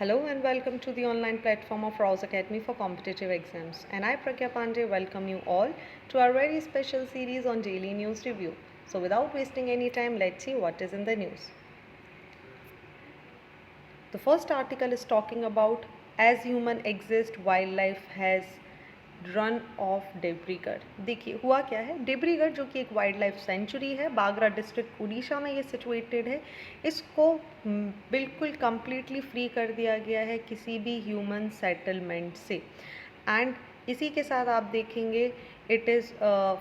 Hello and welcome to the online platform of Rouse Academy for competitive exams. And I, Pragya Pandey, welcome you all to our very special series on daily news review. So without wasting any time, let's see what is in the news. The first article is talking about as human exist, wildlife has run of Dibrugarh. देखिए हुआ क्या है, डिब्रूगढ़ जो कि एक wild life sanctuary है, Bagra district Orissa में ये सिचुएटेड है, इसको बिल्कुल कम्प्लीटली फ्री कर दिया गया है किसी भी ह्यूमन सेटलमेंट से। एंड इसी के साथ आप देखेंगे it is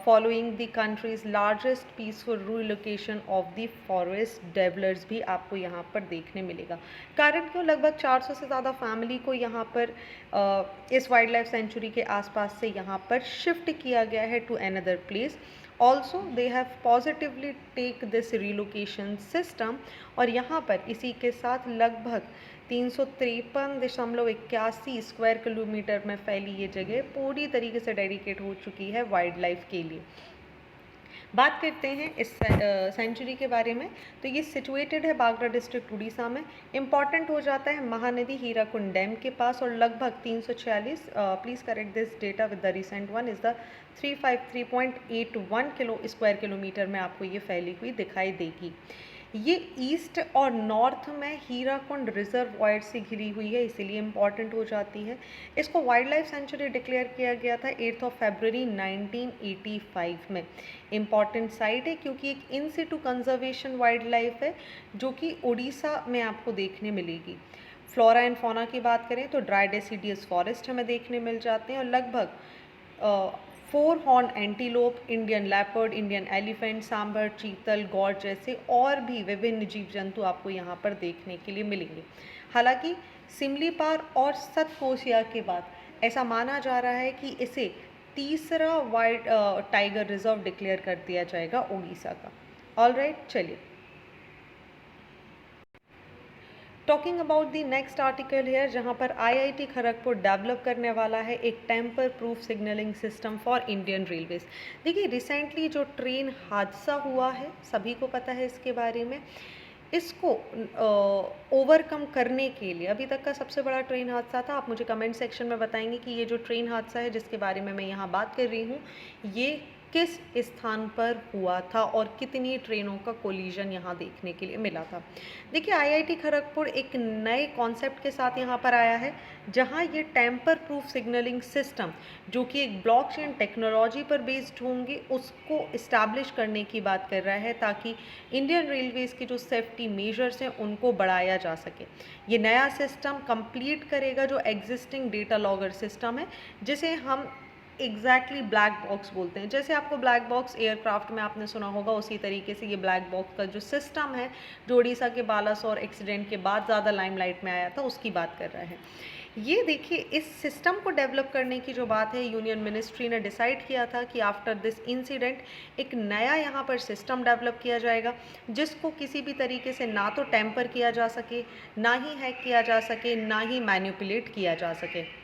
following the countries largest peaceful relocation of the forest developers भी आपको यहाँ पर देखने मिलेगा। कारण क्यों, लगभग 400 से ज़्यादा फैमिली को यहाँ पर इस वाइल्ड लाइफ सेंचुरी के आसपास से यहाँ पर शिफ्ट किया गया है to another place. Also they have positively take this relocation system, और यहाँ पर इसी के साथ लगभग 353.81 स्क्वायर किलोमीटर में फैली ये जगह पूरी तरीके से डेडिकेट हो चुकी है वाइल्ड लाइफ के लिए। बात करते हैं इस सेंचुरी के बारे में, तो ये सिचुएटेड है बागरा डिस्ट्रिक्ट उड़ीसा में। इम्पॉर्टेंट हो जाता है महानदी हीराकुंड डैम के पास, और लगभग 346 please correct this data with the recent one is the 353.81 square kilometre में आपको ये फैली हुई दिखाई देगी। ये ईस्ट और नॉर्थ में हीराकुंड रिजर्वॉयर से घिरी हुई है, इसीलिए इम्पॉर्टेंट हो जाती है। इसको वाइल्ड लाइफ सेंचुरी डिक्लेयर किया गया था 8 फरवरी 1985 में। इम्पॉर्टेंट साइट है क्योंकि एक इन सिटू कंजर्वेशन वाइल्ड लाइफ है जो कि उड़ीसा में आपको देखने मिलेगी। फ्लोरा एंड फौना की बात करें तो ड्राई डेसिडियस फॉरेस्ट हमें देखने मिल जाते हैं, और लगभग 4 horn antelope, Indian leopard, Indian elephant, sambar, चीतल, गौर जैसे और भी विभिन्न जीव जंतु आपको यहाँ पर देखने के लिए मिलेंगे। हालांकि सिमलीपाल और सतकोसिया के बाद ऐसा माना जा रहा है कि इसे तीसरा वाइल्ड टाइगर रिजर्व डिक्लेयर कर दिया जाएगा उड़ीसा का। ऑलराइट, चलिए talking about the next article here, जहाँ पर आईआईटी खड़गपुर डेवलप करने वाला है एक tamper proof signalling system for Indian railways. देखिए रिसेंटली जो ट्रेन हादसा हुआ है, सभी को पता है इसके बारे में। इसको ओवरकम करने के लिए, अभी तक का सबसे बड़ा ट्रेन हादसा था, आप मुझे कमेंट सेक्शन में बताएंगे कि ये जो ट्रेन हादसा है जिसके बारे में मैं यहाँ बात कर रही हूँ, ये किस स्थान पर हुआ था और कितनी ट्रेनों का कोलिजन यहाँ देखने के लिए मिला था। देखिए आईआईटी खड़गपुर एक नए कॉन्सेप्ट के साथ यहाँ पर आया है, जहाँ ये टेम्पर प्रूफ सिग्नलिंग सिस्टम जो कि एक ब्लॉकचेन टेक्नोलॉजी पर बेस्ड होंगे उसको इस्टेब्लिश करने की बात कर रहा है, ताकि इंडियन रेलवेज़ के जो सेफ्टी मेजर्स हैं उनको बढ़ाया जा सके। ये नया सिस्टम कंप्लीट करेगा जो एग्जिस्टिंग डेटा लॉगर सिस्टम है, जिसे हम एग्जैक्टली ब्लैक बॉक्स बोलते हैं। जैसे आपको ब्लैक बॉक्स एयरक्राफ्ट में आपने सुना होगा, उसी तरीके से ये ब्लैक बॉक्स का जो सिस्टम है जो उड़ीसा के बालासोर एक्सीडेंट के बाद ज़्यादा लाइमलाइट में आया था उसकी बात कर रहा है। ये देखिए इस सिस्टम को डेवलप करने की जो बात है, यूनियन मिनिस्ट्री ने डिसाइड किया था कि आफ्टर दिस इंसिडेंट एक नया यहाँ पर सिस्टम डेवलप किया जाएगा जिसको किसी भी तरीके से ना तो टेम्पर किया जा सके, ना ही हैक किया जा सके, ना ही मैनिपुलेट किया जा सके।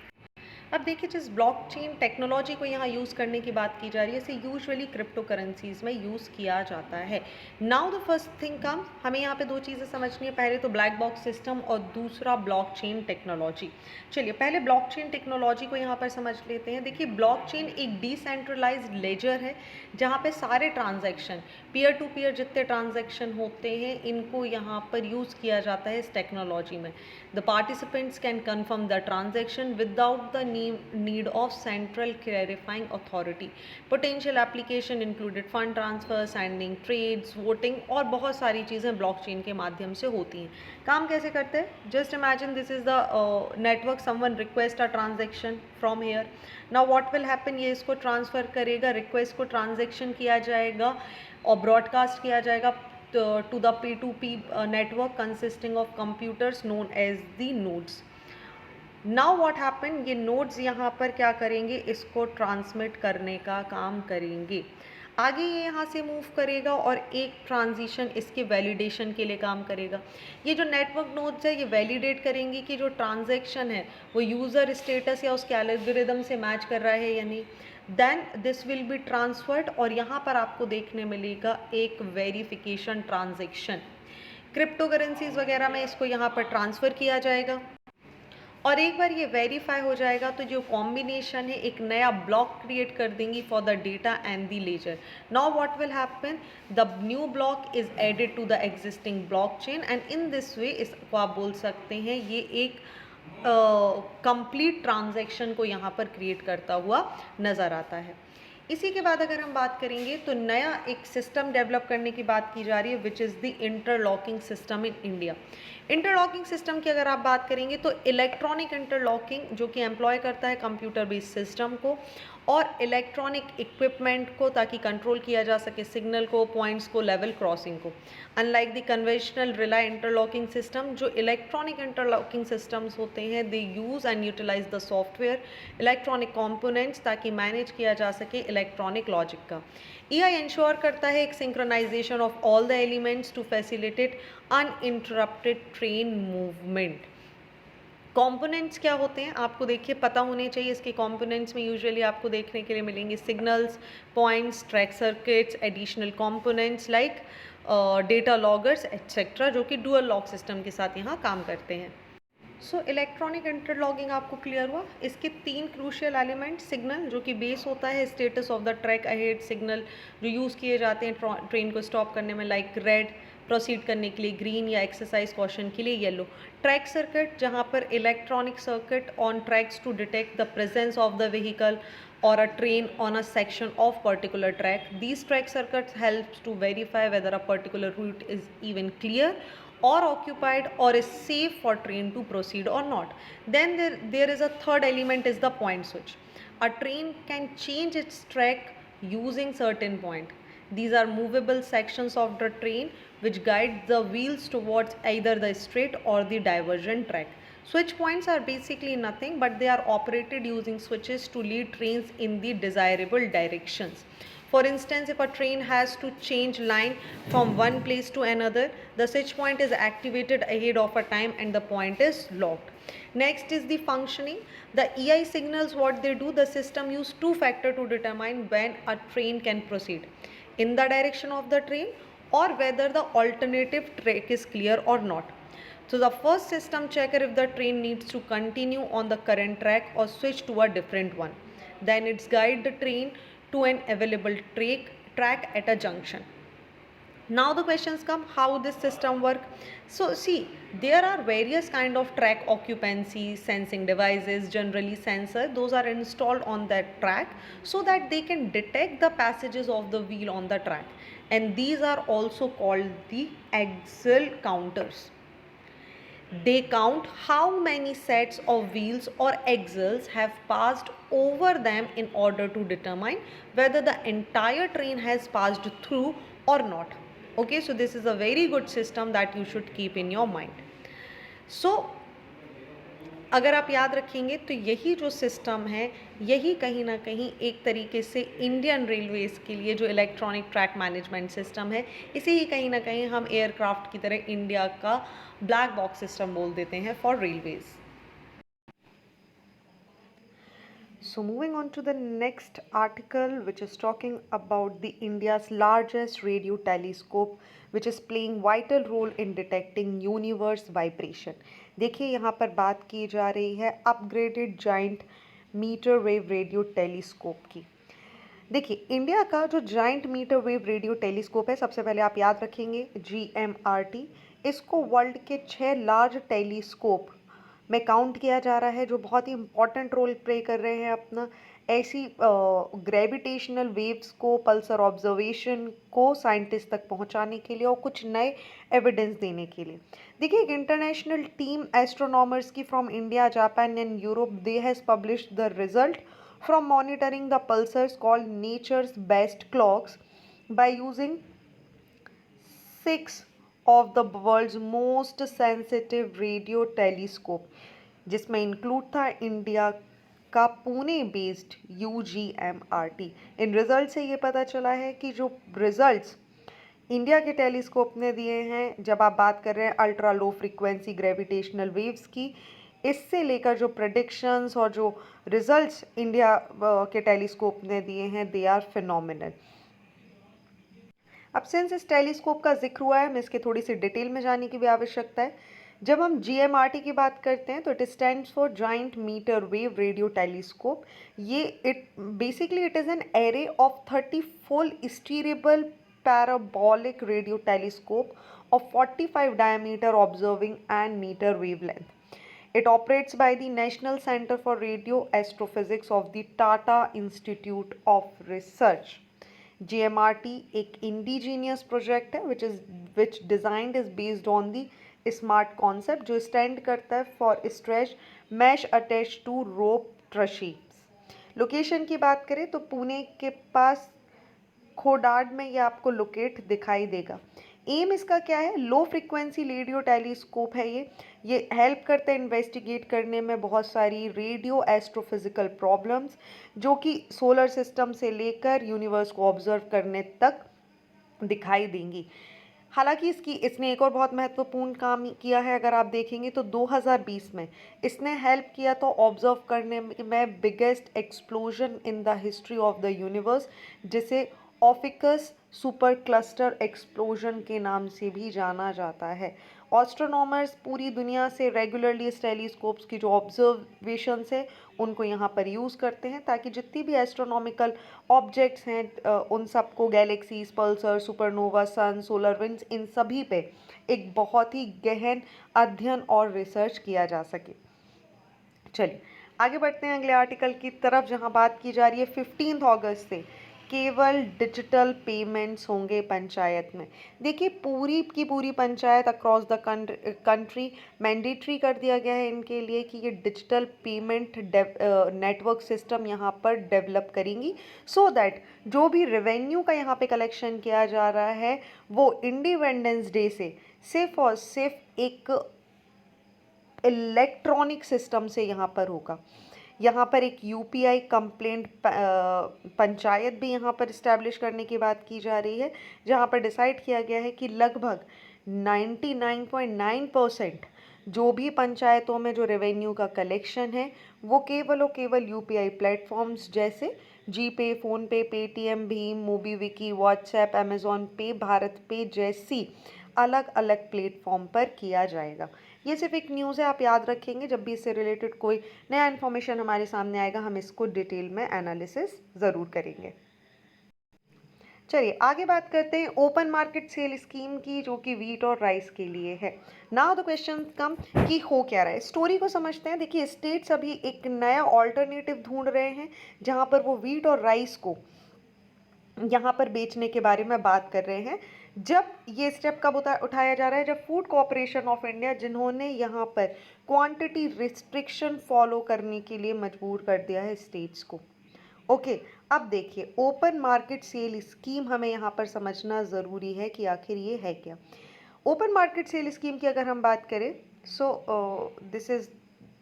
अब देखिए जिस ब्लॉकचेन टेक्नोलॉजी को यहाँ यूज़ करने की बात की जा रही है, इसे यूजुअली क्रिप्टो करेंसीज में यूज़ किया जाता है। नाउ द फर्स्ट थिंग कम, हमें यहाँ पे दो चीज़ें समझनी है, पहले तो ब्लैक बॉक्स सिस्टम और दूसरा ब्लॉकचेन टेक्नोलॉजी। चलिए पहले ब्लॉकचेन टेक्नोलॉजी को यहाँ पर समझ लेते हैं। देखिए ब्लॉकचेन एक डिसेंट्रलाइज्ड लेजर है जहाँ पे सारे ट्रांजैक्शन, पीयर टू पीयर जितने ट्रांजैक्शन होते हैं इनको यहाँ पर यूज़ किया जाता है इस टेक्नोलॉजी में। The participants can confirm the transaction without the need of central clarifying authority. Potential application included fund transfer, sending trades, voting और बहुत सारी चीज़ें ब्लॉकचेन के माध्यम से होती हैं। काम कैसे करते हैं? Just imagine this is the network, someone request a transaction from here. Now what will happen? ये इसको ट्रांसफ़र करेगा, रिक्वेस्ट को ट्रांजेक्शन किया जाएगा और ब्रॉडकास्ट किया जाएगा to the P2P network consisting of computers known as the nodes. Now what happen, ये नोड्स यहाँ पर क्या करेंगे, इसको ट्रांसमिट करने का काम करेंगे। आगे ये यहाँ से मूव करेगा और एक ट्रांजिशन इसके वैलिडेशन के लिए काम करेगा। ये जो नेटवर्क नोड्स है ये वैलिडेट करेंगी कि जो ट्रांजैक्शन है वो यूज़र स्टेटस या उसके एल्गोरिदम से मैच कर रहा है या नहीं। Then this will be transferred और यहाँ पर आपको देखने मिलेगा एक वेरिफिकेशन ट्रांजैक्शन। क्रिप्टो करेंसीज वगैरह में इसको यहाँ पर ट्रांसफ़र किया जाएगा। और एक बार ये वेरीफाई हो जाएगा तो जो कॉम्बिनेशन है एक नया ब्लॉक क्रिएट कर देंगी for the data and the ledger. Now what will happen, the new block is added to the existing blockchain and in this way इसको आप बोल सकते हैं ये एक कंप्लीट ट्रांजैक्शन को यहाँ पर क्रिएट करता हुआ नज़र आता है. इसी के बाद अगर हम बात करेंगे तो नया एक सिस्टम डेवलप करने की बात की जा रही है which is the interlocking system in India. Interlocking system की अगर आप बात करेंगे तो इलेक्ट्रॉनिक इंटरलॉकिंग जो कि एम्प्लॉय करता है कंप्यूटर बेस्ड सिस्टम को और इलेक्ट्रॉनिक इक्विपमेंट को ताकि कंट्रोल किया जा सके सिग्नल को, पॉइंट्स को, लेवल क्रॉसिंग को. Unlike the conventional relay interlocking system, जो इलेक्ट्रॉनिक इंटरलॉकिंग सिस्टम्स होते हैं they use and utilise the software electronic components ताकि मैनेज किया जा सके इलेक्ट्रॉनिक लॉजिक का. EI इंश्योर करता है एक synchronisation of all the elements to facilitate uninterrupted train movement. Components क्या होते हैं आपको देखिए पता होने चाहिए. इसके कंपोनेंट्स में यूजुअली आपको देखने के लिए मिलेंगे signals, points, track circuits, additional components like data loggers etcetera जो कि डुअल लॉक सिस्टम के साथ यहाँ काम करते हैं. सो इलेक्ट्रॉनिक इंटरलॉकिंग आपको क्लियर हुआ. इसके 3 क्रूशियल एलिमेंट, सिग्नल जो कि बेस होता है status of the track ahead, signal जो यूज़ किए जाते हैं ट्रेन को स्टॉप करने में लाइक रेड, प्रोसीड करने के लिए ग्रीन या एक्सरसाइज कॉशन के लिए येलो. ट्रैक सर्किट जहाँ पर electronic circuit on tracks to detect the presence of the vehicle or a train on a section of particular track. These track circuits helps to verify whether a particular route is even clear or occupied or is safe for train to proceed or not. Then there is a third element is the point switch. A train can change its track using certain point. These are movable sections of the train which guide the wheels towards either the straight or the divergent track. Switch points are basically nothing but they are operated using switches to lead trains in the desirable directions. For instance, if a train has to change line from one place to another, the switch point is activated ahead of a time and the point is locked. Next is the functioning. The EI signals what they do, the system use 2 factors to determine when a train can proceed in the direction of the train or whether the alternative track is clear or not. So the first system checker if the train needs to continue on the current track or switch to a different one. Then it's guide the train to an available track at a junction. Now the questions come how this system work. So see, there are various kind of track occupancy sensing devices, generally sensor, those are installed on that track so that they can detect the passages of the wheel on the track, and these are also called the axle counters. They count how many sets of wheels or axles have passed over them in order to determine whether the entire train has passed through or not. Okay, so this is a very good system that you should keep in your mind. So अगर आप याद रखेंगे तो यही जो system है यही कहीं ना कहीं एक तरीके से इंडियन रेलवेज़ के लिए जो इलेक्ट्रॉनिक ट्रैक मैनेजमेंट सिस्टम है इसे ही कहीं ना कहीं हम एयरक्राफ्ट की तरह इंडिया का ब्लैक बॉक्स सिस्टम बोल देते हैं for Railways. So moving on to the next article which is talking about the India's largest radio telescope which is playing vital role in detecting universe vibration. देखिए यहाँ पर बात की जा रही है upgraded giant metre wave radio telescope की. देखिए इंडिया का जो giant metre wave radio telescope है सबसे पहले आप याद रखेंगे GMRT. इसको वर्ल्ड के 6 लार्ज टेलीस्कोप में काउंट किया जा रहा है जो बहुत ही इंपॉर्टेंट रोल प्ले कर रहे हैं अपना ऐसी ग्रेविटेशनल वेव्स को, पल्सर ऑब्जर्वेशन को साइंटिस्ट तक पहुंचाने के लिए और कुछ नए एविडेंस देने के लिए. देखिए एक इंटरनेशनल टीम एस्ट्रोनॉमर्स की from India, Japan and Europe, they has published the result from monitoring the pulsars called nature's best clocks by using 6 of the world's most sensitive radio telescope, जिसमें include था India का Pune based UGMRT. इन result से ये पता चला है कि जो रिजल्ट्स इंडिया के टेलीस्कोप ने दिए हैं, जब आप बात कर रहे हैं ultra low frequency gravitational waves की, इससे लेकर जो प्रेडिक्शंस और जो रिजल्ट्स इंडिया के टेलीस्कोप ने दिए हैं दे आर फिनोमिनल. अब सिंस इस टेलीस्कोप का जिक्र हुआ है, हमें इसके थोड़ी सी डिटेल में जाने की भी आवश्यकता है. जब हम GMRT की बात करते हैं तो it stands for joint meter wave radio telescope. ये it is an array of 30 full steerable parabolic radio telescope of 45 diameter observing and meter wavelength. It operates by the National Center for Radio Astrophysics of the Tata Institute of Research. GMRT एक indigenous project है which designed is based on the smart concept जो stand करता है for stretch mesh attached to rope trusses. Location की बात करें तो पुणे के पास खोडाड में ये आपको लोकेट दिखाई देगा। एम इसका क्या है? लो फ्रिक्वेंसी रेडियो टेलीस्कोप है ये हेल्प करता है इन्वेस्टिगेट करने में बहुत सारी रेडियो एस्ट्रोफिजिकल प्रॉब्लम्स जो कि सोलर सिस्टम से लेकर यूनिवर्स को ऑब्जर्व करने तक दिखाई देंगी। हालांकि इसने एक और बहुत महत्वपूर्ण काम किया है। अगर आप देखेंगे तो 2020 में इसने हेल्प किया तो ऑब्जर्व करने में biggest explosion in the history of the universe जिसे ऑफिकस सुपर क्लस्टर एक्सप्लोजन के नाम से भी जाना जाता है। एस्ट्रोनॉमर्स पूरी दुनिया से रेगुलरली इस टेलीस्कोप्स की जो ऑब्जर्वेशंस है उनको यहाँ पर यूज़ करते हैं ताकि जितनी भी एस्ट्रोनॉमिकल ऑब्जेक्ट्स हैं उन सबको गैलेक्सीज, पल्सर, सुपरनोवा, सन, सोलर विंड्स, इन सभी पे एक बहुत ही गहन अध्ययन और रिसर्च किया जा सके। चलिए आगे बढ़ते हैं अगले आर्टिकल की तरफ जहाँ बात की जा रही है 15 अगस्त से केवल डिजिटल पेमेंट्स होंगे पंचायत में। देखिए पूरी की पूरी panchayat across the country mandatory कर दिया गया है इनके लिए कि ये डिजिटल पेमेंट नेटवर्क सिस्टम यहाँ पर डेवलप करेंगी सो दैट जो भी रेवेन्यू का यहाँ पे कलेक्शन किया जा रहा है वो इंडिपेंडेंस डे से सिर्फ और सिर्फ एक इलेक्ट्रॉनिक सिस्टम से यहाँ पर होगा। यहाँ पर एक UPI कंप्लेंट पंचायत भी यहाँ पर इस्टेब्लिश करने की बात की जा रही है जहाँ पर डिसाइड किया गया है कि लगभग 99.9% जो भी पंचायतों में जो रेवेन्यू का कलेक्शन है वो केवल और केवल UPI प्लेटफॉर्म्स जैसे जीपे, फ़ोनपे, पेटीएम, भीम, MobiKwik, WhatsApp, Amazon Pay, Bharat पे जैसी अलग अलग प्लेटफॉर्म पर किया जाएगा। ये सिर्फ एक न्यूज़ है, आप याद रखेंगे जब भी इससे रिलेटेड कोई नया इन्फॉर्मेशन हमारे सामने आएगा हम इसको डिटेल में एनालिसिस ज़रूर करेंगे। चलिए आगे बात करते हैं ओपन मार्केट सेल स्कीम की जो कि वीट और राइस के लिए है। नाउ द क्वेश्चन कम कि हो क्या रहा है, स्टोरी को समझते हैं। देखिए स्टेट्स अभी एक नया ऑल्टरनेटिव ढूंढ रहे हैं जहां पर वो वीट और राइस को यहाँ पर बेचने के बारे में बात कर रहे हैं। जब ये स्टेप कब उठाया जा रहा है? जब फूड कॉरपोरेशन ऑफ इंडिया जिन्होंने यहाँ पर क्वांटिटी रिस्ट्रिक्शन फॉलो करने के लिए मजबूर कर दिया है स्टेट्स को। ओके अब देखिए ओपन मार्केट सेल स्कीम हमें यहाँ पर समझना ज़रूरी है कि आखिर ये है क्या। ओपन मार्केट सेल स्कीम की अगर हम बात करें so this is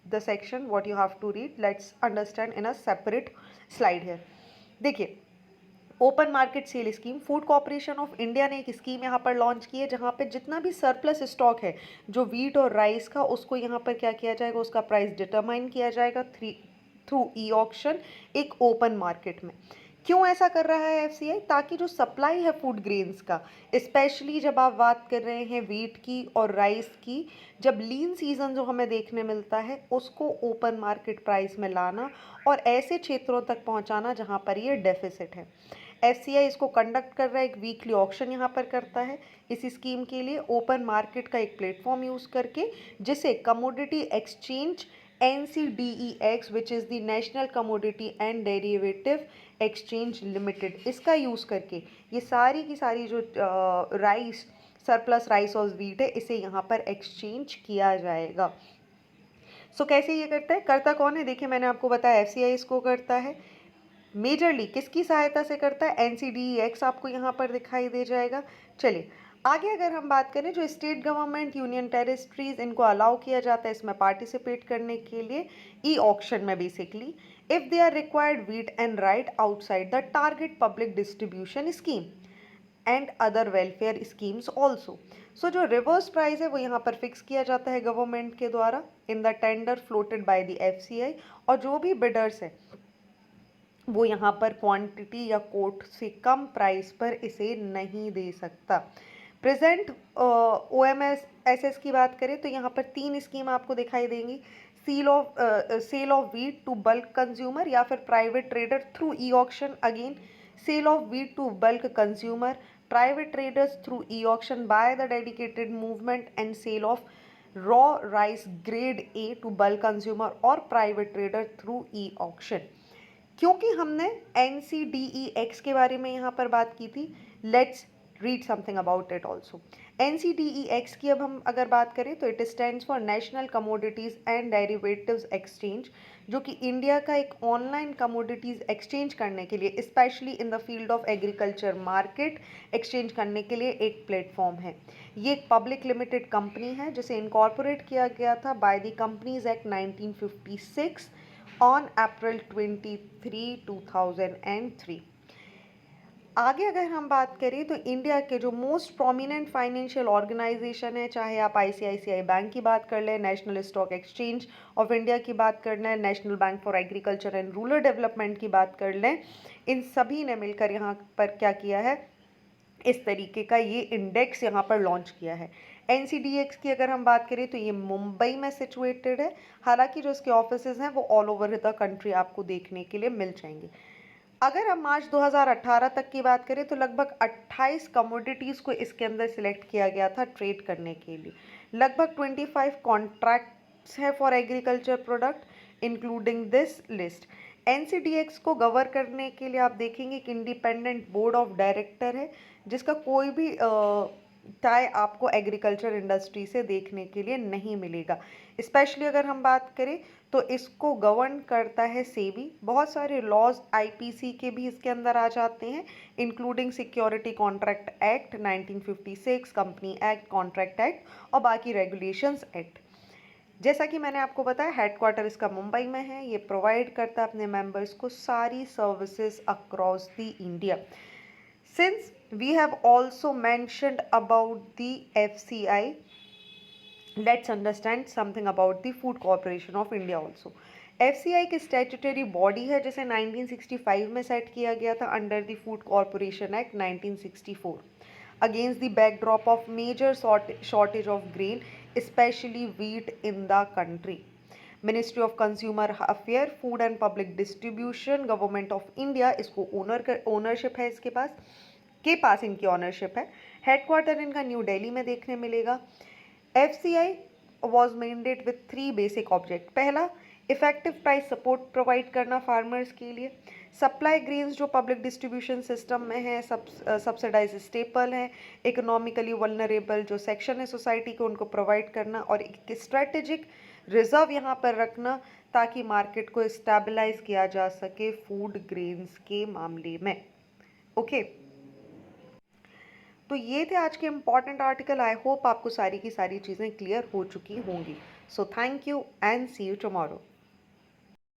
the section what you have to read, let's understand in a separate slide है। देखिए open market sale scheme food corporation of India ने एक स्कीम यहाँ पर लॉन्च की है जहाँ पे जितना भी सरप्लस स्टॉक है जो वीट और राइस का उसको यहाँ पर क्या किया जाएगा, उसका प्राइस डिटरमाइन किया जाएगा थ्रू ई ऑक्शन एक ओपन मार्केट में। क्यों ऐसा कर रहा है FCI? ताकि जो सप्लाई है फूड ग्रेन्स का, स्पेशली जब आप बात कर रहे हैं वीट की और राइस की, जब लीन सीजन जो हमें देखने मिलता है उसको ओपन मार्केट प्राइस में लाना और ऐसे क्षेत्रों तक पहुंचाना जहां पर ये डेफिसिट है। FCI इसको कंडक्ट कर रहा है, एक वीकली ऑक्शन यहाँ पर करता है इस स्कीम के लिए ओपन मार्केट का एक प्लेटफॉर्म यूज़ करके जिसे commodity exchange NCDEX which is the national commodity and derivative exchange limited, इसका यूज़ करके ये सारी की सारी जो राइस सरप्लस राइस और वीट है इसे यहाँ पर एक्सचेंज किया जाएगा। सो कैसे ये करता है, करता कौन है? देखिए मैंने आपको बताया FCI इसको करता है, मेजरली किसकी सहायता से करता है? NCDEX आपको यहाँ पर दिखाई दे जाएगा। चलिए आगे अगर हम बात करें जो स्टेट गवर्नमेंट, यूनियन टेरिटरीज इनको अलाउ किया जाता है इसमें पार्टिसिपेट करने के लिए ई ऑक्शन में basically if they are required wheat and rice outside the target public distribution scheme and other welfare schemes also. So जो रिवर्स प्राइस है वो यहाँ पर फिक्स किया जाता है गवर्नमेंट के द्वारा in the tender floated by the FCI और जो भी बिडर्स है वो यहाँ पर क्वांटिटी या कोट से कम प्राइस पर इसे नहीं दे सकता। प्रेजेंट OMS की बात करें तो यहाँ पर 3 स्कीम आपको दिखाई देंगी। Sale of wheat to bulk consumer या फिर private trader through e auction. Again sale of wheat to bulk consumer, private traders through e auction by the dedicated movement, and sale of raw rice grade A to bulk consumer और private trader through e auction. क्योंकि हमने NCDEX के बारे में यहाँ पर बात की थी, let's read something about it also. NCDEX की अब हम अगर बात करें तो it stands for national commodities and derivatives exchange, जो कि इंडिया का एक ऑनलाइन कमोडिटीज़ एक्सचेंज करने के लिए, specially in the field of agriculture market exchange करने के लिए एक प्लेटफॉर्म है। ये एक पब्लिक लिमिटेड कंपनी है जिसे इनकॉर्पोरेट किया गया था by the companies act 1956 on April 23, 2003। आगे अगर हम बात करें तो इंडिया के जो मोस्ट प्रोमिनेंट फाइनेंशियल ऑर्गेनाइजेशन है, चाहे आप ICICI बैंक की बात कर लें, national stock exchange of India की बात कर लें, national bank for agriculture and rural development की बात कर लें, इन सभी ने मिलकर यहाँ पर क्या किया है, इस तरीके का ये इंडेक्स यहाँ पर लॉन्च किया है। NCDEX की अगर हम बात करें तो ये मुंबई में सिचुएटेड है, हालांकि जो इसके ऑफिसेज हैं वो ऑल ओवर द कंट्री आपको देखने के लिए मिल जाएंगे। अगर हम मार्च 2018 तक की बात करें तो लगभग 28 कमोडिटीज़ को इसके अंदर सिलेक्ट किया गया था ट्रेड करने के लिए। लगभग 25 कॉन्ट्रैक्ट्स हैं for agriculture product including this list. NCDEX को गवर्न करने के लिए आप देखेंगे कि इंडिपेंडेंट बोर्ड ऑफ डायरेक्टर है, जिसका कोई भी टाई आपको एग्रीकल्चर इंडस्ट्री से देखने के लिए नहीं मिलेगा। स्पेशली अगर हम बात करें तो इसको गवर्न करता है सेबी। बहुत सारे लॉज IPC के भी इसके अंदर आ जाते हैं, including security contract act 1956, company act, contract act और बाकी रेगुलेशंस एक्ट। जैसा कि मैंने आपको बताया, हेडक्वार्टर इसका मुंबई में है। ये प्रोवाइड करता है अपने मेंबर्स को सारी services across the India. Since we have also mentioned about the FCI, let's understand something about the Food Corporation of India also. FCI की स्टैट्यूटरी बॉडी है जिसे 1965 में सेट किया गया था under the food corporation act 1964, against the backdrop of major shortage of grain specially wheat in the country. Ministry of consumer affair, food and public distribution, government of India इसको ownership है, इसके पास इनकी ownership है। Headquarter इनका new Delhi में देखने मिलेगा। FCI was mandate with 3 basic object. पहला, इफेक्टिव प्राइस सपोर्ट प्रोवाइड करना फार्मर्स के लिए। सप्लाई ग्रेन्स जो पब्लिक डिस्ट्रीब्यूशन सिस्टम में है, सब्सिडाइज स्टेपल हैं, इकोनॉमिकली वल्नरेबल जो सेक्शन है सोसाइटी को, उनको प्रोवाइड करना, और एक स्ट्रेटेजिक रिजर्व यहाँ पर रखना ताकि मार्केट को स्टेबलाइज किया जा सके फूड ग्रेन्स के मामले में। ओके, तो ये थे आज के इम्पॉर्टेंट आर्टिकल। आई होप आपको सारी की सारी चीज़ें क्लियर हो चुकी होंगी। So thank you and see you tomorrow.